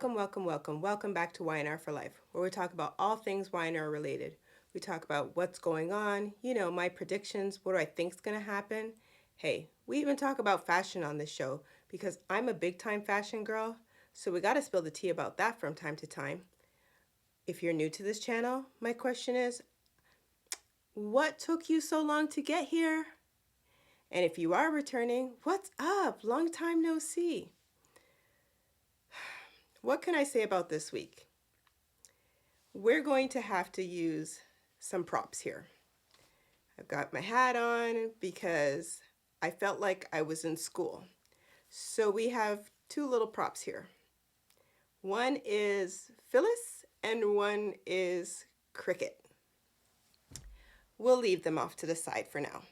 Welcome back to Y&R For Life, where we talk about all things Y&R related. We talk about what's going on, my predictions, what do I think is going to happen. Hey, we even talk about fashion on this show because I'm a big time fashion girl, so we got to spill the tea about that from time to time. If you're new to this channel, my question is, what took you so long to get here? And if you are returning, what's up? Long time no see. What can I say about this week? We're going to have to use some props here. I've got my hat on because I felt like I was in school. So we have two little props here. One is Phyllis and one is Cricket. We'll leave them off to the side for now.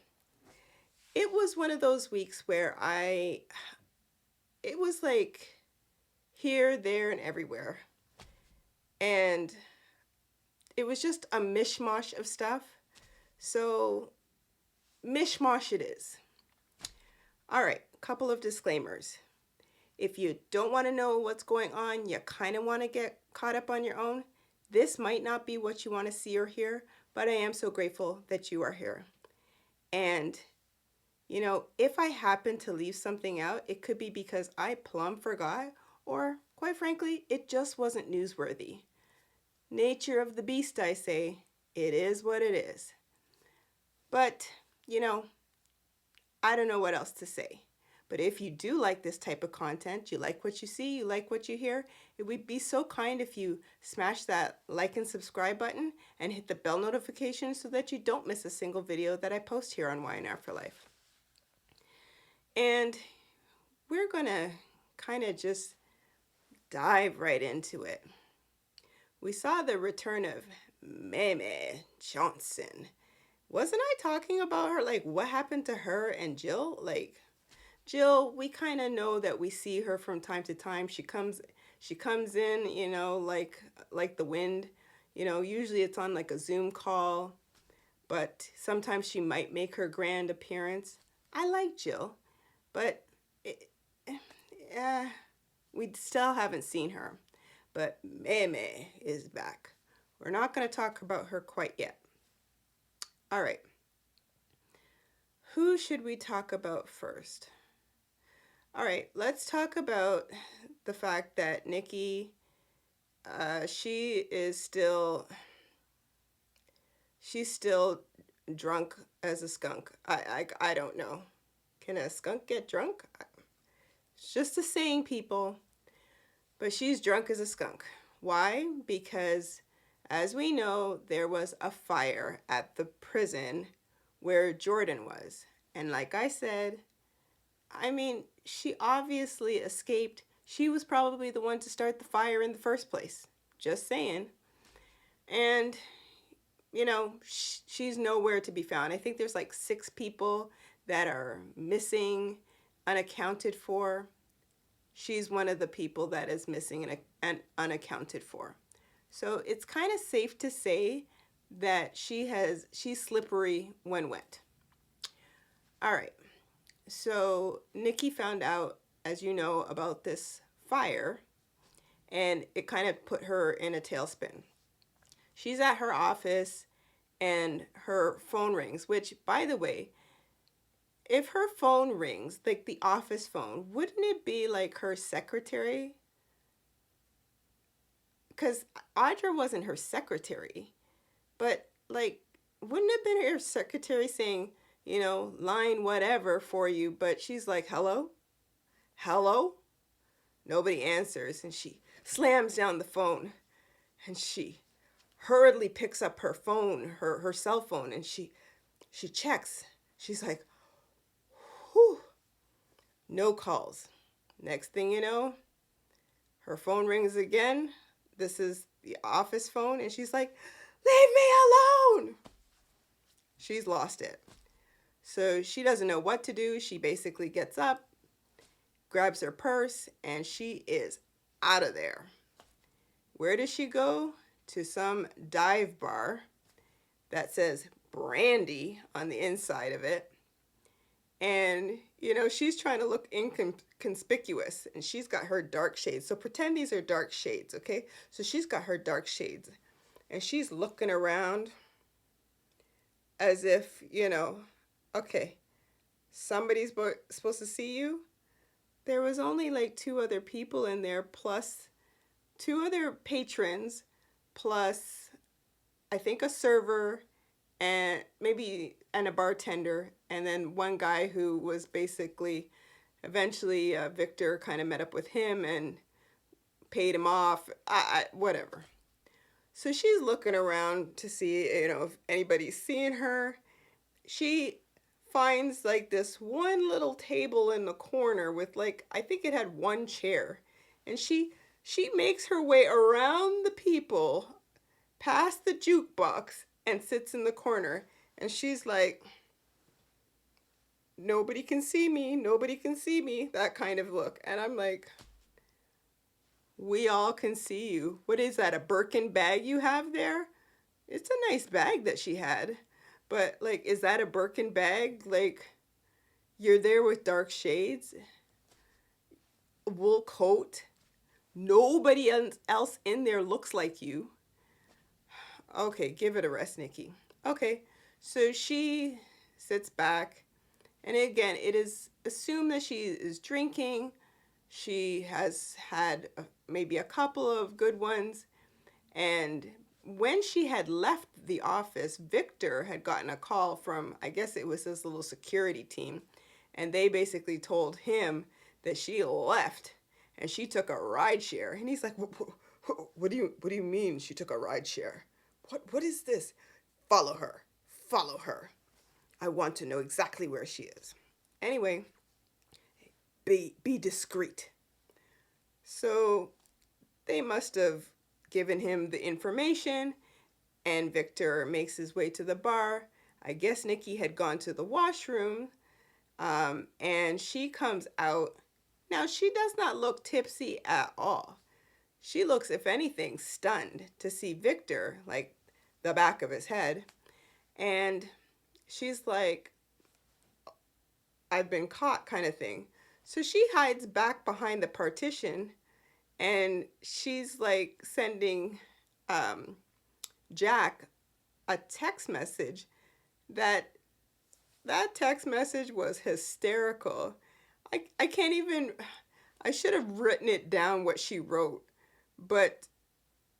It was one of those weeks where it was like here, there, and everywhere. And it was just a mishmash of stuff. So, mishmash it is. All right, couple of disclaimers. If you don't want to know what's going on, you kind of want to get caught up on your own, this might not be what you want to see or hear, but I am so grateful that you are here. And, if I happen to leave something out, it could be because I plumb forgot, or quite frankly, it just wasn't newsworthy. Nature of the beast, I say. It is what it is. But, I don't know what else to say. But if you do like this type of content, you like what you see, you like what you hear, it would be so kind if you smash that like and subscribe button and hit the bell notification so that you don't miss a single video that I post here on Y&R For Life. And we're going to kind of just dive right into it. We saw the return of Meme Johnson. Wasn't I talking about her? Like, what happened to her and Jill? Like, Jill, we kind of know that we see her from time to time. She comes in, like the wind. Usually it's on like a Zoom call, but sometimes she might make her grand appearance. I like Jill, but we still haven't seen her. But Meme is back. We're not going to talk about her quite yet. All right. Who should we talk about first? All right, let's talk about the fact that Nikki, she's still drunk as a skunk. I don't know. Can a skunk get drunk? It's just a saying, people. But she's drunk as a skunk. Why? Because, as we know, there was a fire at the prison where Jordan was. And like I said, she obviously escaped. She was probably the one to start the fire in the first place. Just saying. And, she's nowhere to be found. I think there's like 6 people that are missing, unaccounted for. She's one of the people that is missing and unaccounted for. So it's kind of safe to say that she's slippery when wet. All right. So Nikki found out, as you know, about this fire, and it kind of put her in a tailspin. She's at her office and her phone rings, which, by the way, if her phone rings, like the office phone, wouldn't it be like her secretary? Because Audra wasn't her secretary, but like, wouldn't it have been her secretary saying, line whatever for you, but she's like, hello? Hello? Nobody answers, and she slams down the phone, and she hurriedly picks up her phone, her cell phone, and she checks. She's like, whew, no calls. Next thing you know, her phone rings again. This is the office phone, and she's like, leave me alone. She's lost it. So she doesn't know what to do. She basically gets up, grabs her purse, and she is out of there. Where does she go? To some dive bar that says Brandy on the inside of it. And, she's trying to look inconspicuous, and she's got her dark shades. So pretend these are dark shades, okay? So she's got her dark shades, and she's looking around as if, okay, somebody's supposed to see you. There was only like two other people in there, plus two other patrons, plus I think a server and a bartender, and then one guy who was basically eventually Victor kind of met up with him and paid him off. Whatever. So she's looking around to see, if anybody's seeing her. She finds like this one little table in the corner with like, I think it had one chair, and she makes her way around the people, past the jukebox, and sits in the corner. And she's like, nobody can see me, nobody can see me, that kind of look. And I'm like, we all can see you. What is that, a Birkin bag you have there? It's a nice bag that she had. But, like, is that a Birkin bag? Like, you're there with dark shades, a wool coat. Nobody else in there looks like you. Okay, give it a rest, Nikki. Okay, so she sits back. And again, it is assumed that she is drinking. She has had maybe a couple of good ones. And when she had left the office, Victor had gotten a call from, I guess it was his little security team. And they basically told him that she left and she took a ride share. And he's like, what do you mean she took a ride share? What is this? Follow her. Follow her. I want to know exactly where she is. Anyway, be discreet. So they must have given him the information, and Victor makes his way to the bar. I guess Nikki had gone to the washroom, and she comes out. Now, she does not look tipsy at all. She looks, if anything, stunned to see Victor, like the back of his head. And she's like, I've been caught, kind of thing. So she hides back behind the partition, and she's like sending Jack a text message. That text message was hysterical. I can't even, I should have written it down what she wrote, but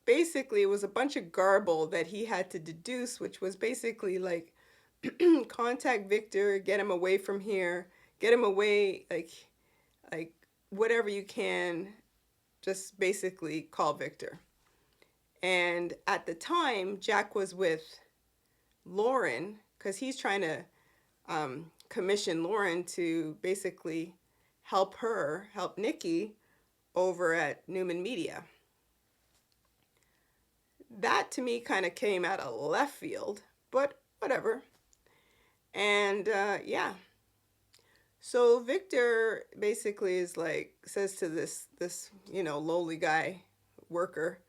basically it was a bunch of garble that he had to deduce, which was basically like, contact Victor, get him away from here, get him away, like whatever you can, just basically call Victor. And at the time, Jack was with Lauren because he's trying to commission Lauren to basically help Nikki over at Newman Media. That to me kind of came out of left field, but whatever. And yeah. So Victor basically is like, says to this lowly guy, worker,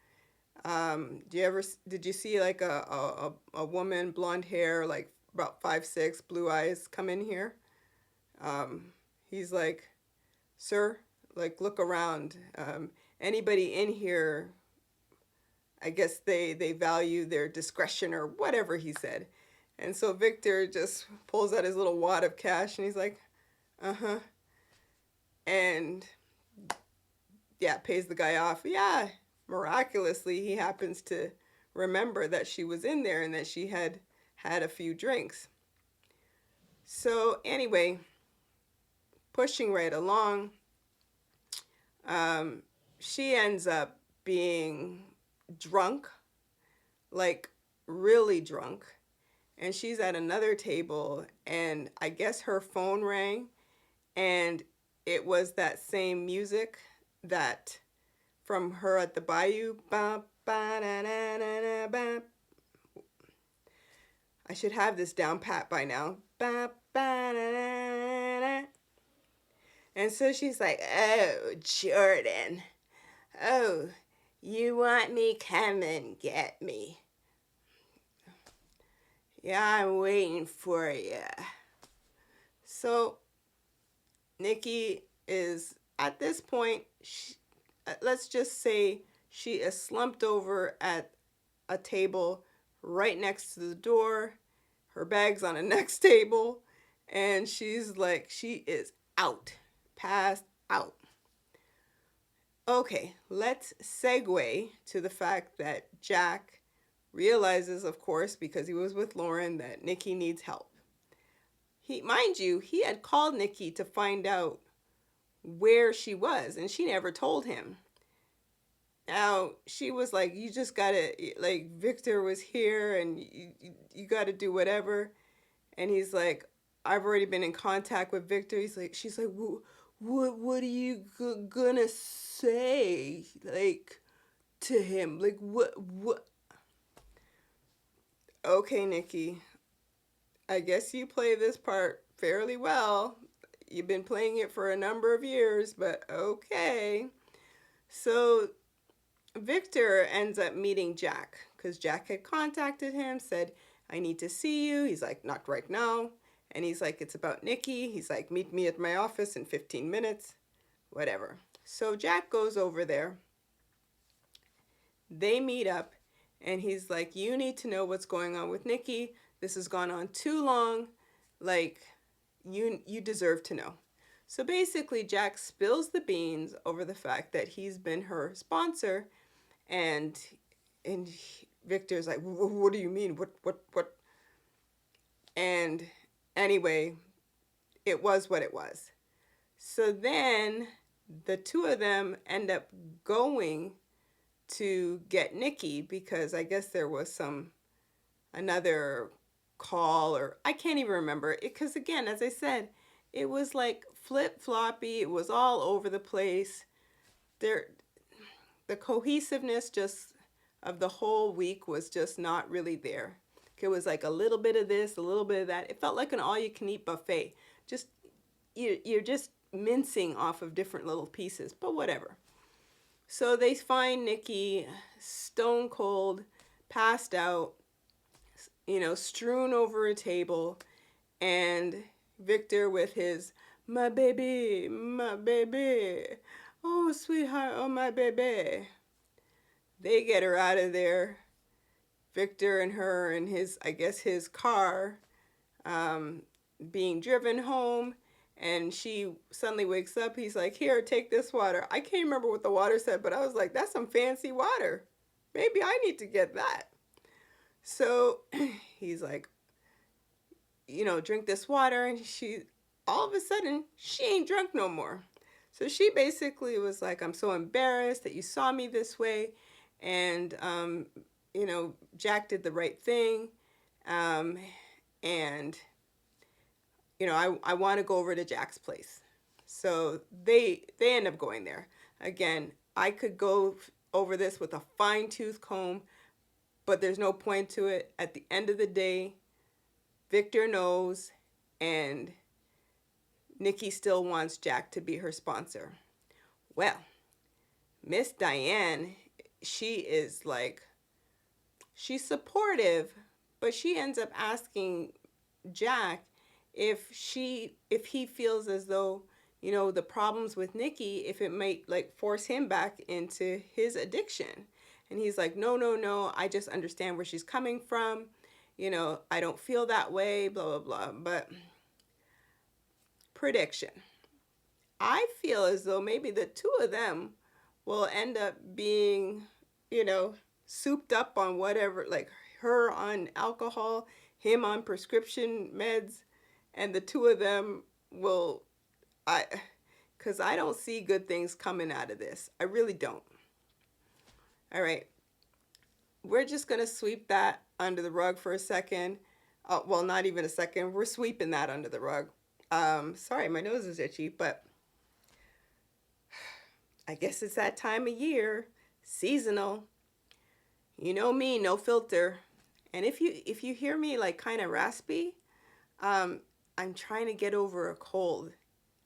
did you see like a woman, blonde hair, like about 5'6", blue eyes, come in here? He's like, sir, like, look around. Anybody in here, I guess they value their discretion or whatever he said. And so Victor just pulls out his little wad of cash and he's like, uh-huh. And yeah, pays the guy off. Yeah, miraculously, he happens to remember that she was in there and that she had had a few drinks. So anyway, pushing right along, she ends up being drunk, like really drunk. And she's at another table, and I guess her phone rang, and it was that same music that from her at the bayou. Ba, ba, da, da, da, da, ba. I should have this down pat by now. Ba, ba, da, da, da. And so she's like, oh, Jordan. Oh, you want me? Come and get me. Yeah, I'm waiting for you. So Nikki is at this point, let's just say she is slumped over at a table right next to the door. Her bag's on the next table, and she is out, passed out. Okay, let's segue to the fact that Jack realizes, of course, because he was with Lauren, that Nikki needs help. Mind you, he had called Nikki to find out where she was, and she never told him. Now she was like, "You just gotta like Victor was here, and you gotta do whatever." And he's like, "I've already been in contact with Victor." She's like, what are you gonna say like to him? Like what?" Okay, Nikki, I guess you play this part fairly well. You've been playing it for a number of years, but okay. So Victor ends up meeting Jack because Jack had contacted him, said, "I need to see you." He's like, "Not right now." And he's like, "It's about Nikki." He's like, "Meet me at my office in 15 minutes. Whatever." So Jack goes over there. They meet up, and he's like, "You need to know what's going on with Nikki. This has gone on too long. Like, you deserve to know." So basically, Jack spills the beans over the fact that he's been her sponsor, and Victor's like, "What do you mean? What?" And anyway, it was what it was. So then the two of them end up going to get Nikki because I guess there was another call, or I can't even remember it, because again, as I said, it was like flip floppy. It was all over the place. There, the cohesiveness just of the whole week was just not really there. It was like a little bit of this, a little bit of that. It felt like an all-you-can-eat buffet. Just you're just mincing off of different little pieces, but whatever. So they find Nikki stone cold, passed out, strewn over a table, and Victor with his my baby, oh sweetheart, oh my baby." They get her out of there. Victor and her and I guess his car, um, being driven home, and she suddenly wakes up. He's like, "Here, take this water." I can't remember what the water said, but I was like, "That's some fancy water. Maybe I need to get that." So he's like, "Drink this water," and all of a sudden, she ain't drunk no more. So she basically was like, "I'm so embarrassed that you saw me this way, and Jack did the right thing, um, and I want to go over to Jack's place." So they end up going there. Again, I could go over this with a fine tooth comb, but there's no point to it. At the end of the day, Victor knows, and Nikki still wants Jack to be her sponsor. Well, Miss Diane, she is like, she's supportive, but she ends up asking Jack if he feels as though the problems with Nikki, if it might like force him back into his addiction. And he's like, "No, no, no, I just understand where she's coming from. I don't feel that way, blah, blah, blah." But prediction, I feel as though maybe the two of them will end up being, you know, souped up on whatever, like her on alcohol, him on prescription meds, and the two of them will, because I don't see good things coming out of this. I really don't. All right. We're just going to sweep that under the rug for a second. Well, not even a second. We're sweeping that under the rug. Sorry, my nose is itchy, but I guess it's that time of year, seasonal. You know me, no filter. And if you hear me like kind of raspy, I'm trying to get over a cold.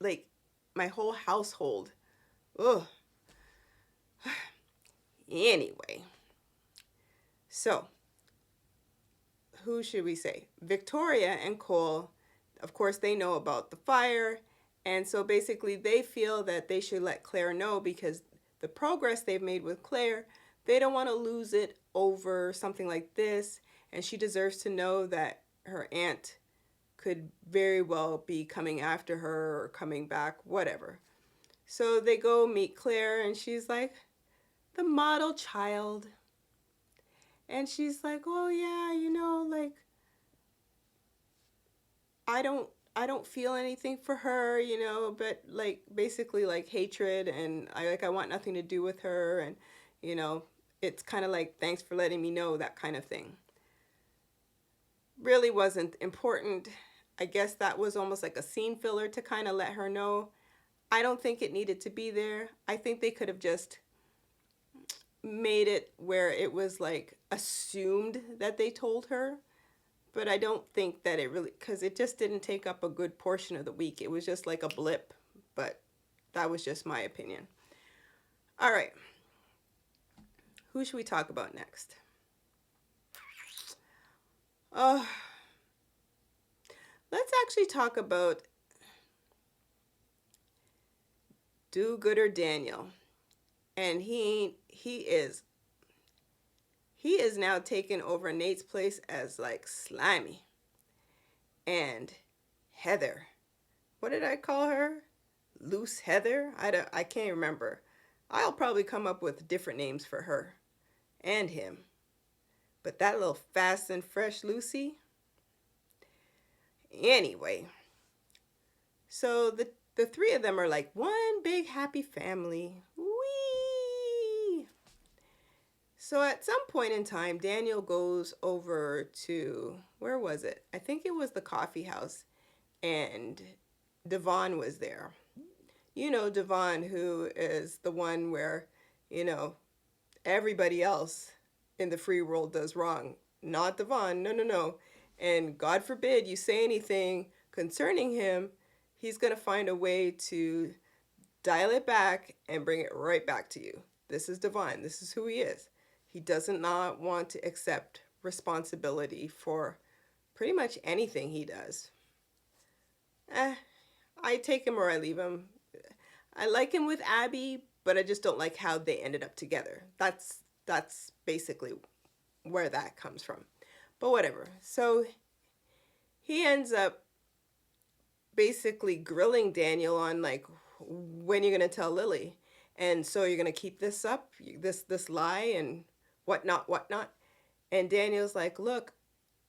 Like my whole household. Ugh. Anyway. So, who should we say? Victoria and Cole of course, they know about the fire. And so basically, they feel that they should let Claire know because the progress they've made with Claire, they don't want to lose it over something like this. And she deserves to know that her aunt could very well be coming after her or coming back, whatever. So they go meet Claire, and she's like, the model child. And she's like, oh, yeah, like, I don't I don't feel anything for her, but like basically like hatred, and I want nothing to do with her, and you know, it's kind of like thanks for letting me know, that kind of thing. Really wasn't important. I guess that was almost like a scene filler to kind of let her know. I don't think it needed to be there. I think they could have just made it where it was like assumed that they told her, but I don't think that it really, because it just didn't take up a good portion of the week. It was just like a blip, but that was just my opinion. All right, who should we talk about next? Oh, let's actually talk about do-gooder Daniel. And he is now taking over Nate's place as like Slimy. And Heather, what did I call her? Loose Heather? I can't remember. I'll probably come up with different names for her and him. But that little fast and fresh Lucy. Anyway, so the three of them are like one big happy family. Whee! So at some point in time, Daniel goes over to, where was it? I think it was the coffee house, and Devon was there. Devon, who is the one where, you know, everybody else in the free world does wrong. Not Devon, no, no, no. And God forbid you say anything concerning him, he's going to find a way to dial it back and bring it right back to you. This is Devon. This is who he is. He does not want to accept responsibility for pretty much anything he does. I take him or I leave him. I like him with Abby, but I just don't like how they ended up together. That's basically where that comes from. But whatever. So he ends up basically grilling Daniel on like, when you're gonna tell Lily, and so you're gonna keep this up, this lie and whatnot. And Daniel's like, look,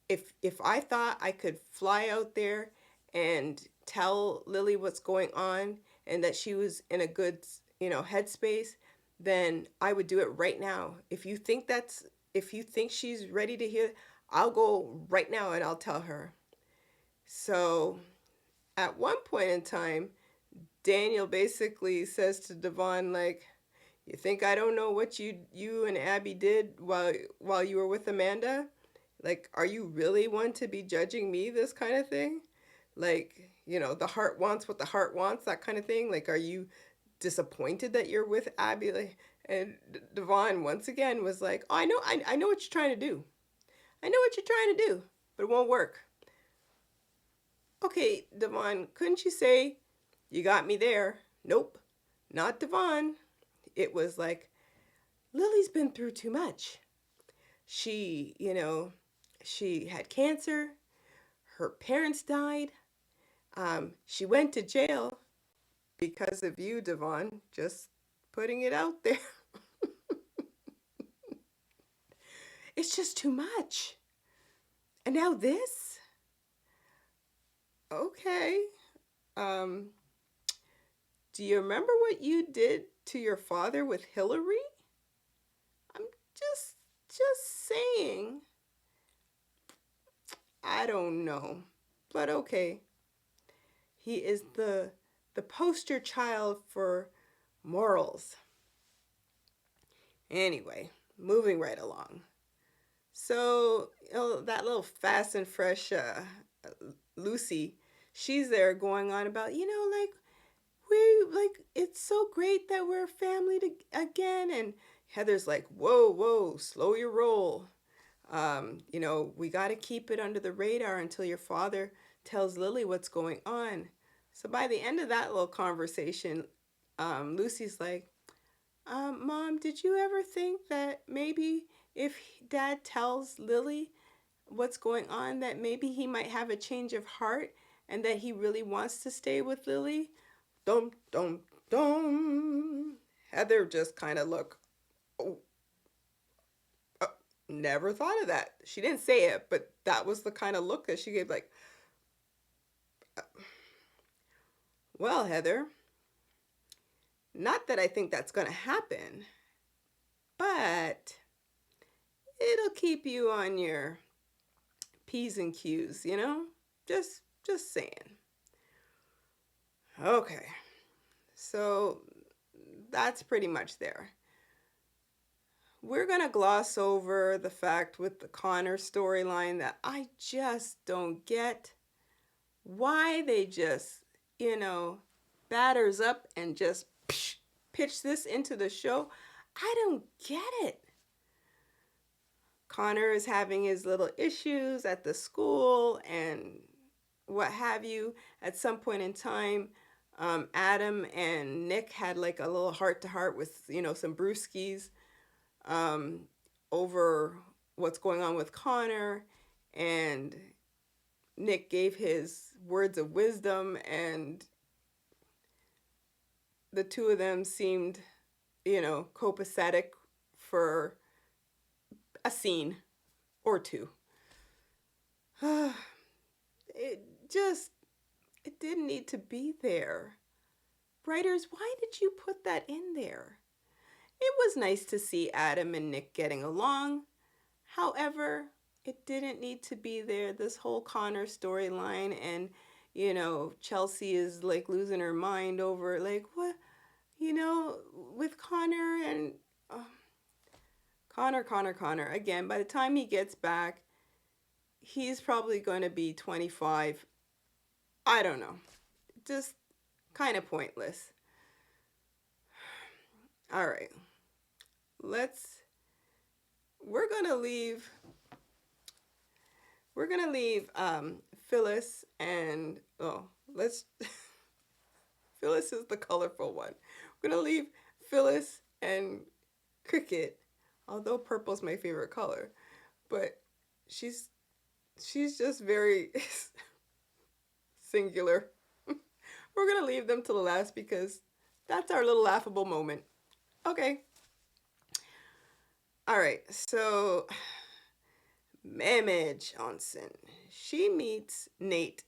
if I thought I could fly out there and tell Lily what's going on and that she was in a good, headspace, then I would do it right now. If you think she's ready to hear, I'll go right now and I'll tell her. So at one point in time, Daniel basically says to Devon, like, you think I don't know what you and Abby did while you were with Amanda? Like, are you really one to be judging me, this kind of thing? Like, the heart wants what the heart wants, that kind of thing. Like, are you disappointed that you're with Abby? Like, and Devon once again was like, oh, I know what you're trying to do. I know what you're trying to do, but it won't work. Okay, Devon, couldn't you say you got me there? Nope, not Devon. It was like, Lily's been through too much. She, she had cancer. Her parents died. She went to jail because of you, Devon. Just putting it out there. It's just too much. And now this? Okay. Do you remember what you did to your father with Hillary? I'm just saying. I don't know. But okay. He is the poster child for morals. Anyway, moving right along. So, that little fast and fresh Lucy, she's there going on about, it's so great that we're family again. And Heather's like, whoa, slow your roll. We got to keep it under the radar until your father tells Lily what's going on. So by the end of that little conversation, Lucy's like, Mom, did you ever think that maybe if Dad tells Lily what's going on, that maybe he might have a change of heart and that he really wants to stay with Lily? Dum, dum, dum. Heather just kind of looked, oh, uh, never thought of that. She didn't say it, but that was the kind of look that she gave, like, uh, well, Heather, not that I think that's going to happen, but it'll keep you on your P's and Q's, you know? Just saying. Okay. So that's pretty much there. We're going to gloss over the fact with the Connor storyline that I just don't get why they just, batters up and just pitch this into the show. I don't get it. Connor is having his little issues at the school and what have you. At some point in time, Adam and Nick had like a little heart to heart with, some brewskis over what's going on with Connor. And Nick gave his words of wisdom, and the two of them seemed, copacetic for a scene or two. It didn't need to be there. Writers, why did you put that in there? It was nice to see Adam and Nick getting along. However, it didn't need to be there. This whole Connor storyline, and, Chelsea is like losing her mind over like, what, with Connor and Connor. Again, by the time he gets back, he's probably going to be 25. I don't know. Just kind of pointless. All right. We're going to leave Phyllis and, Phyllis is the colorful one. We're going to leave Phyllis and Cricket, although purple's my favorite color, but she's just very singular. We're going to leave them to the last because that's our little laughable moment. Okay. All right. So, Meme Johnson. She meets Nate.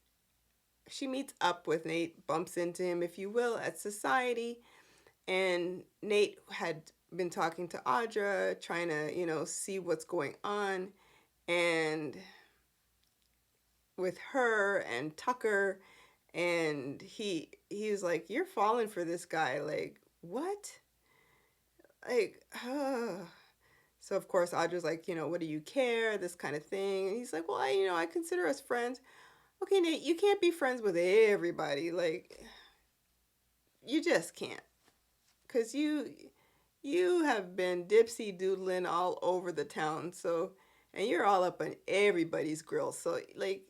She meets up with Nate, bumps into him, if you will, at society. And Nate had been talking to Audra, trying to, see what's going on. And with her and Tucker, and he was like, you're falling for this guy. Like, what? Like, So, of course, Audra's like, what do you care? This kind of thing. And he's like, well, I consider us friends. Okay, Nate, you can't be friends with everybody. Like, you just can't. Because you have been dipsy doodling all over the town. So, and you're all up on everybody's grill. So, like,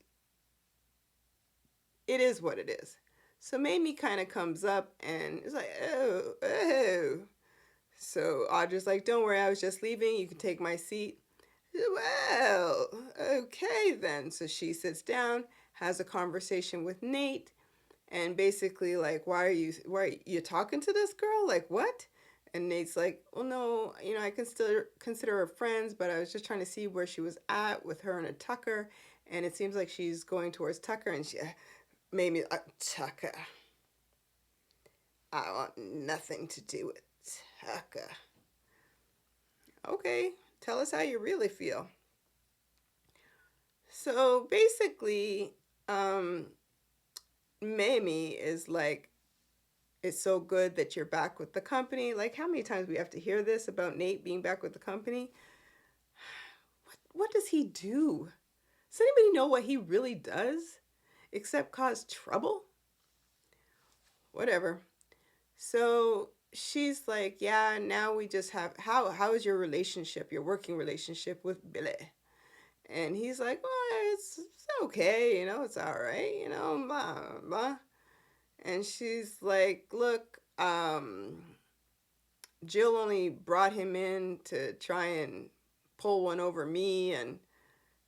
it is what it is. So Mamie kind of comes up and is like, oh. So Audra's like, don't worry, I was just leaving. You can take my seat. Well, okay then. So she sits down, has a conversation with Nate, and basically like, why are you talking to this girl? Like, what? And Nate's like, well, no, I can still consider her friends, but I was just trying to see where she was at with her and a Tucker, and it seems like she's going towards Tucker, and she made me, Tucker. I want nothing to do with Tucker. Okay, tell us how you really feel. So basically, Mamie is like, it's so good that you're back with the company. Like, how many times we have to hear this about Nate being back with the company? What does he do? Does anybody know what he really does except cause trouble? Whatever. So she's like, yeah, now we just have, how is your relationship, your working relationship with Billy? And he's like, well, it's okay, it's all right, blah, blah. And she's like, look, Jill only brought him in to try and pull one over me. And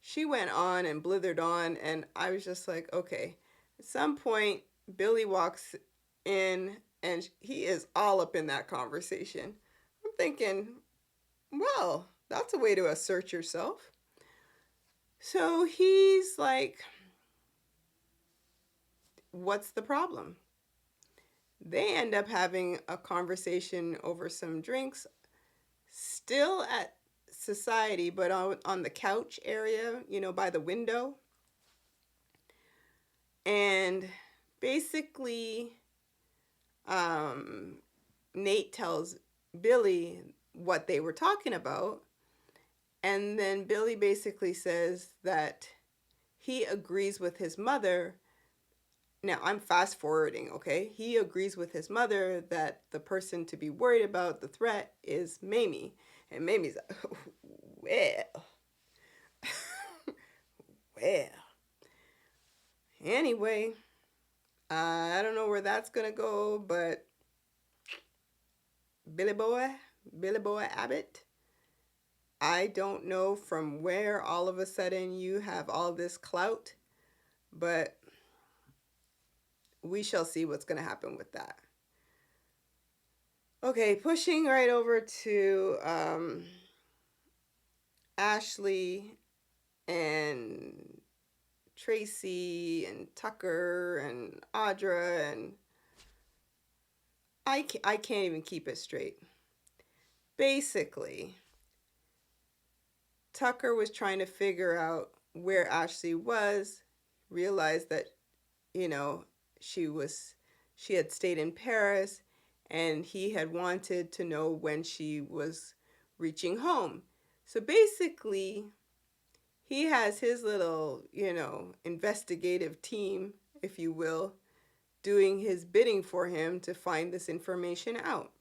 she went on and blithered on. And I was just like, okay. At some point, Billy walks in and he is all up in that conversation. I'm thinking, well, that's a way to assert yourself. So he's like, what's the problem? They end up having a conversation over some drinks, still at society, but on the couch area, by the window. And basically, um, Nate tells Billy what they were talking about. And then Billy basically says that he agrees with his mother. Now, I'm fast forwarding, okay? He agrees with his mother that the person to be worried about, the threat, is Mamie. And Mamie's like, well, well. Anyway, I don't know where that's going to go, but Billy Boy Abbott, I don't know from where all of a sudden you have all this clout, but we shall see what's going to happen with that. Okay, pushing right over to Ashley and Tracy and Tucker and Audra, and I can't even keep it straight. Basically, Tucker was trying to figure out where Ashley was, realized that, she had stayed in Paris, and he had wanted to know when she was reaching home. So basically, he has his little, investigative team, if you will, doing his bidding for him to find this information out.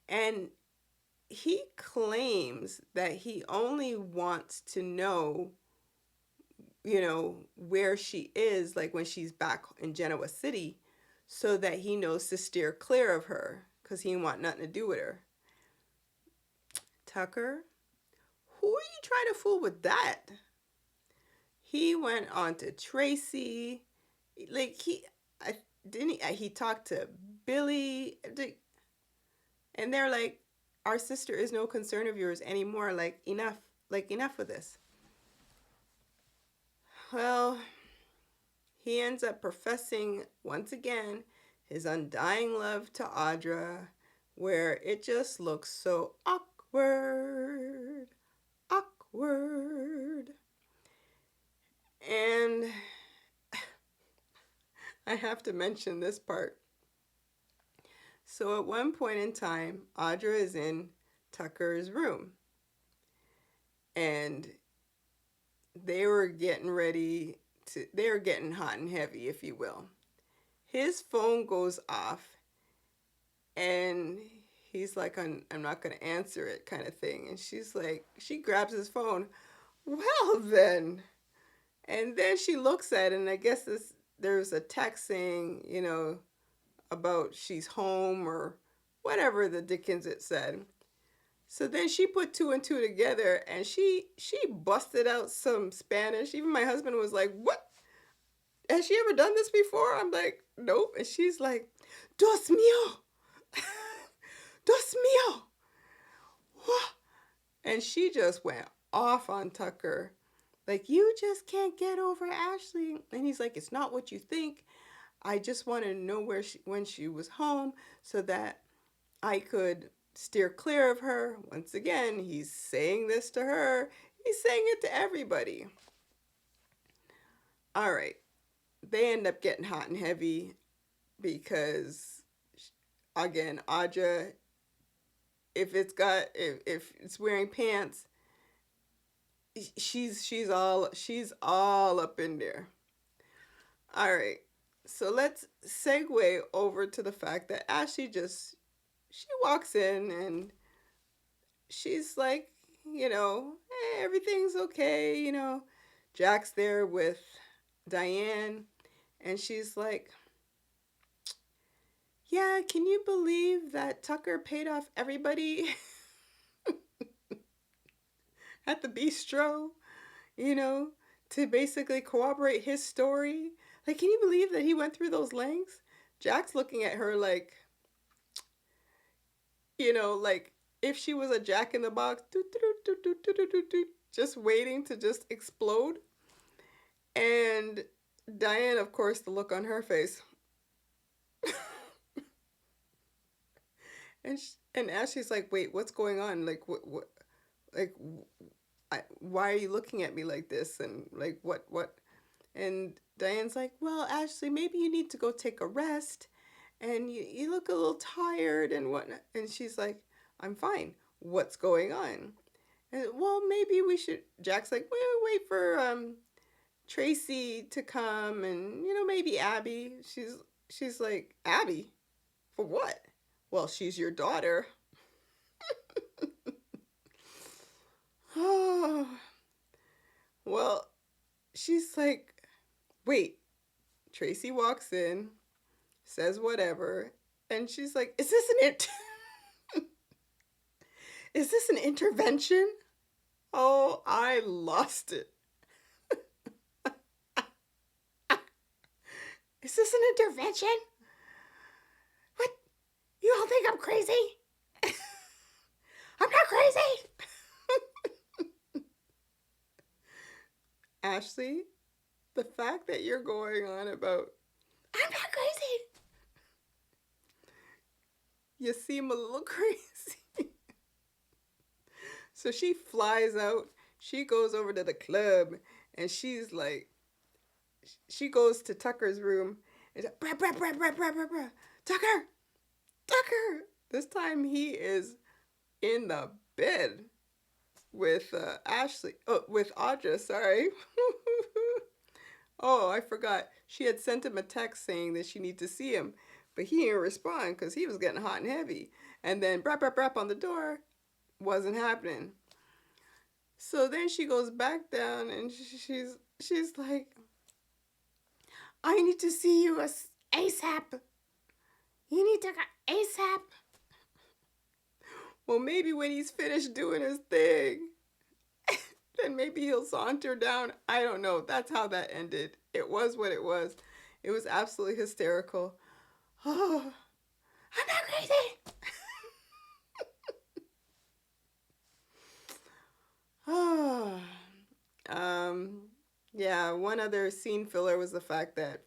And he claims that he only wants to know, where she is, like when she's back in Genoa City, so that he knows to steer clear of her, because he didn't want nothing to do with her. Tucker, who are you trying to fool with that? He went on to Tracy, like he talked to Billy, and they're like, our sister is no concern of yours anymore, enough of this. Well, he ends up professing once again his undying love to Audra, where it just looks so awkward. And I have to mention this part. So at one point in time, Audra is in Tucker's room, and they were getting hot and heavy, if you will. His phone goes off, and he's like, I'm not going to answer it, kind of thing. And she's like, she grabs his phone. Well, then. And then she looks at it, and I guess there's a text saying, about she's home or whatever the dickens it said. So then she put two and two together, and she busted out some Spanish. Even my husband was like, what? Has she ever done this before? I'm like, nope. And she's like, Dios mío. Dios mío. And she just went off on Tucker. Like, you just can't get over Ashley. And he's like, it's not what you think. I just wanted to know when she was home so that I could steer clear of her. Once again, he's saying this to her. He's saying it to everybody. All right. They end up getting hot and heavy because, again, Audra, if it's wearing pants, she's all up in there. All right. So let's segue over to the fact that Ashley she walks in and she's like, everything's okay. Jack's there with Diane, and she's like, yeah, can you believe that Tucker paid off everybody at the bistro, you know, to basically corroborate his story? Like, can you believe that he went through those lengths? Jack's looking at her like, like if she was a jack in the box, just waiting to just explode. And Diane, of course, the look on her face. And Ashley's like, wait, what's going on? Like, what, like, why are you looking at me like this? And like, what? And Diane's like, well, Ashley, maybe you need to go take a rest. And you look a little tired and whatnot. And she's like, I'm fine. What's going on? And, well, maybe we should. Jack's like, well, wait for Tracy to come, and maybe Abby. She's like, Abby, for what? Well, she's your daughter. Oh, well, she's like, wait. Tracy walks in, says whatever, and she's like, is this is this an intervention? Oh, I lost it. Is this an intervention? What? You all think I'm crazy? I'm not crazy. Ashley, the fact that you're going on about, I'm not crazy, you seem a little crazy. So she flies out. She goes over to the club, and she's like, she goes to Tucker's room and says, brah, brah, brah, brah, brah, brah, brah. Tucker! This time he is in the bed with Ashley. Oh, with Audra, sorry. Oh, I forgot. She had sent him a text saying that she needed to see him, but he didn't respond because he was getting hot and heavy. And then brap, brap, brap on the door wasn't happening. So then she goes back down and she's like, I need to see you ASAP. You need to go ASAP. Well, maybe when he's finished doing his thing, then maybe he'll saunter down. I don't know. That's how that ended. It was what it was. It was absolutely hysterical. Oh, I'm not crazy. Oh, yeah, one other scene filler was the fact that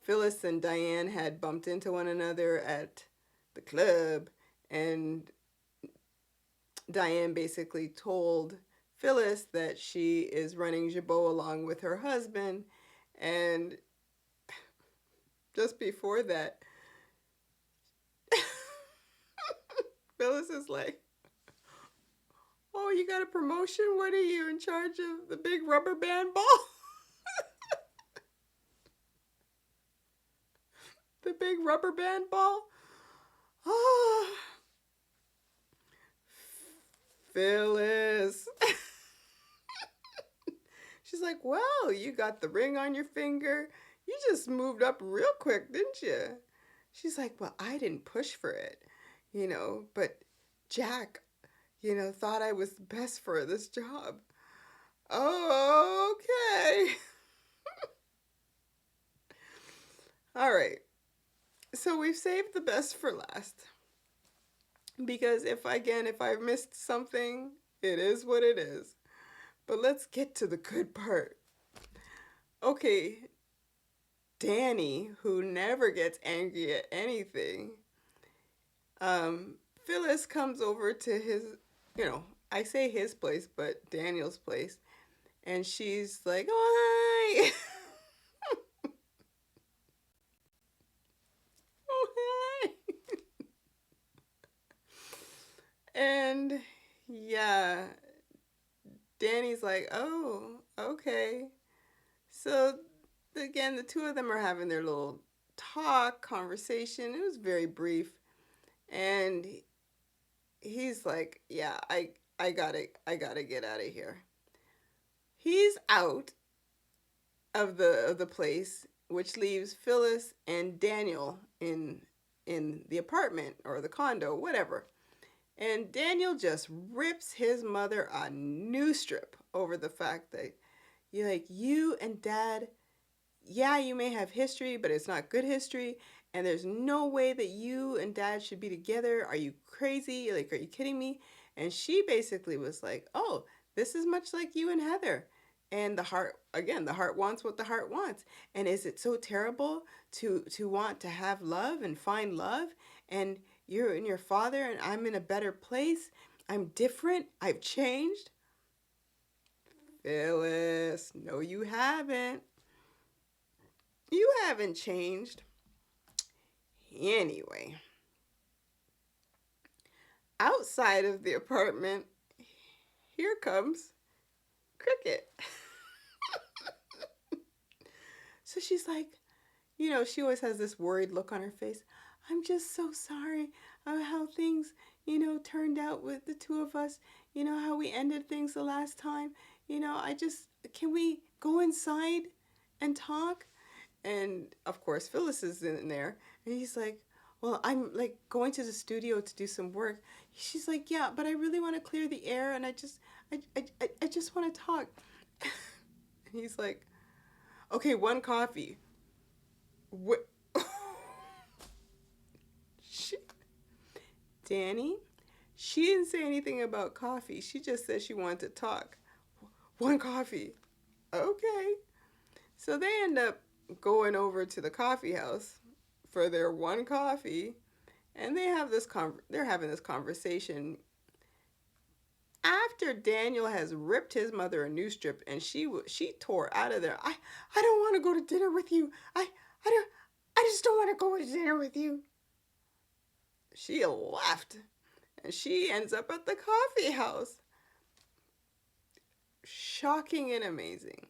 Phyllis and Diane had bumped into one another at the club, and Diane basically told Phyllis that she is running Jabot along with her husband, and just before that, Phyllis is like, oh, you got a promotion? What are you, in charge of the big rubber band ball? The big rubber band ball? Oh, Phyllis. She's like, well, you got the ring on your finger. You just moved up real quick, didn't you? She's like, well, I didn't push for it, but Jack, thought I was the best for this job. Oh, okay. All right. So we've saved the best for last. Because if I've missed something, it is what it is. But let's get to the good part. Okay, Danny, who never gets angry at anything, Phyllis comes over to his, I say his place, but Daniel's place. And she's like, oh, hi. Oh, hi. And yeah, Danny's like, oh, okay. So again, the two of them are having their little conversation. It was very brief. And he's like, yeah, I gotta get out of here. He's out of the place, which leaves Phyllis and Daniel in the apartment or the condo, whatever. And Daniel just rips his mother a new strip over the fact that you and dad, yeah, you may have history, but it's not good history. And there's no way that you and dad should be together. Are you crazy? Like, are you kidding me? And she basically was like, oh, this is much like you and Heather. And the heart, again, the heart wants what the heart wants. And is it so terrible to want to have love and find love? And you're in your father, and I'm in a better place. I'm different. I've changed. Phyllis, no, you haven't. You haven't changed. Anyway, outside of the apartment, here comes Cricket. So she's like, she always has this worried look on her face. I'm just so sorry of how things, turned out with the two of us. How we ended things the last time. Can we go inside and talk? And of course, Phyllis is in there. And he's like, well, I'm like going to the studio to do some work. She's like, yeah, but I really want to clear the air, and I just want to talk. And he's like, okay, one coffee. What? she, Danny, she didn't say anything about coffee. She just said she wanted to talk. One coffee. Okay. So they end up going over to the coffee house for their one coffee, and they're having this conversation after Daniel has ripped his mother a new strip, and she tore out of there. I don't want to go to dinner with you. I just don't want to go to dinner with you. She left, and she ends up at the coffee house. Shocking and amazing.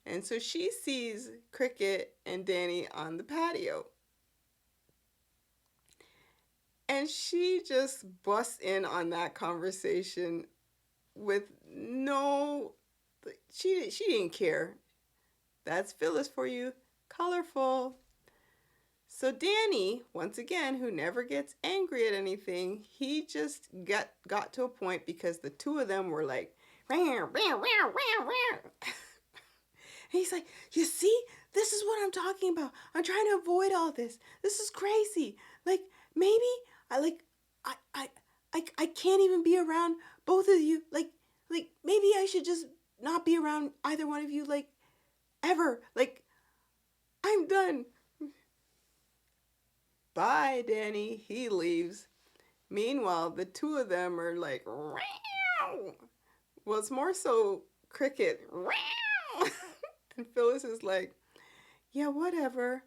And so she sees Cricket and Danny on the patio. And she just busts in on that conversation with she didn't care. That's Phyllis for you. Colorful. So Danny, once again, who never gets angry at anything, he just got to a point because the two of them were like, and he's like, you see, this is what I'm talking about. I'm trying to avoid all this. This is crazy. Like, maybe I can't even be around both of you. Like maybe I should just not be around either one of you, like, ever. Like, I'm done. Bye, Danny. He leaves. Meanwhile, the two of them are like, Row! Well, it's more so Cricket. Row! And Phyllis is like, yeah, whatever.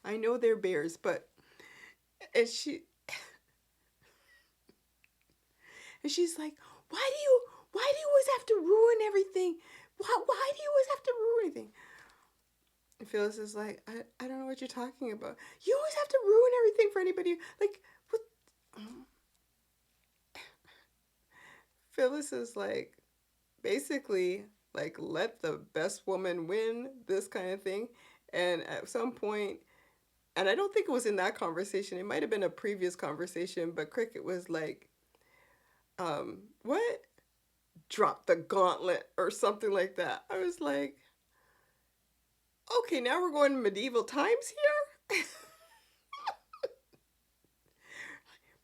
I know they're bears, but and she's like, why do you always have to ruin everything? Why do you always have to ruin everything? And Phyllis is like, I don't know what you're talking about. You always have to ruin everything for anybody. Like, what? Phyllis is like, basically, like, let the best woman win, this kind of thing. And at some point, and I don't think it was in that conversation, it might have been a previous conversation, but Cricket was like, what? Drop the gauntlet or something like that. I was like, okay, now we're going to medieval times here?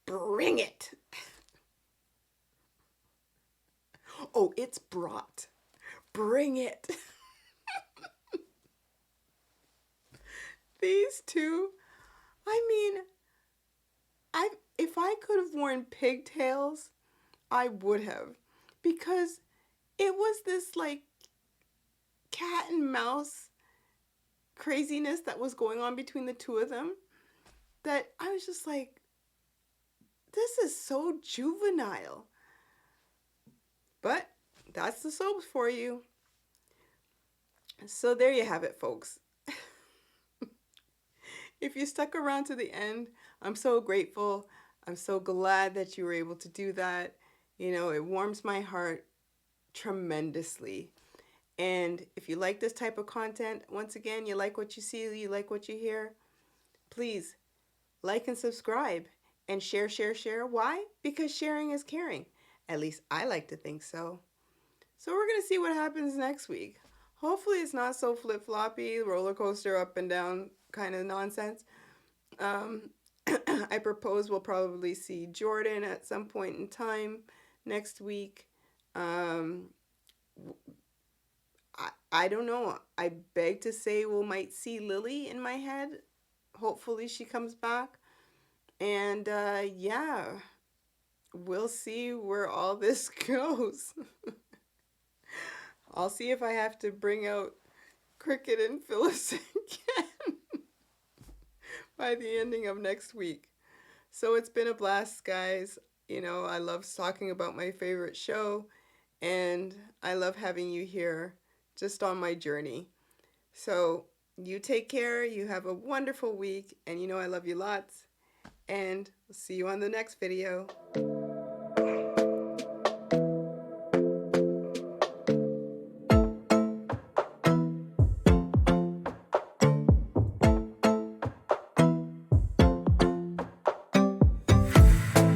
Bring it. Oh, it's brought. Bring it. These two, I mean, if I could have worn pigtails, I would have, because it was this like cat and mouse craziness that was going on between the two of them that I was just like, this is so juvenile. But that's the soaps for you. So there you have it, folks. If you stuck around to the end, I'm so grateful. I'm so glad that you were able to do that. You know, it warms my heart tremendously. And if you like this type of content, once again, you like what you see, you like what you hear, please like and subscribe and share, share, share. Why? Because sharing is caring. At least I like to think so. So we're going to see what happens next week. Hopefully it's not so flip-floppy, roller coaster up and down kind of nonsense. Um, I propose we'll probably see Jordan at some point in time next week. Um, I don't know. I beg to say we might see Lily in my head. Hopefully she comes back. And yeah, we'll see where all this goes. I'll see if I have to bring out Cricket and Phyllis again by the ending of next week. So it's been a blast, guys. You know, I love talking about my favorite show, and I love having you here just on my journey. So you take care, you have a wonderful week, and you know I love you lots, and we'll see you on the next video.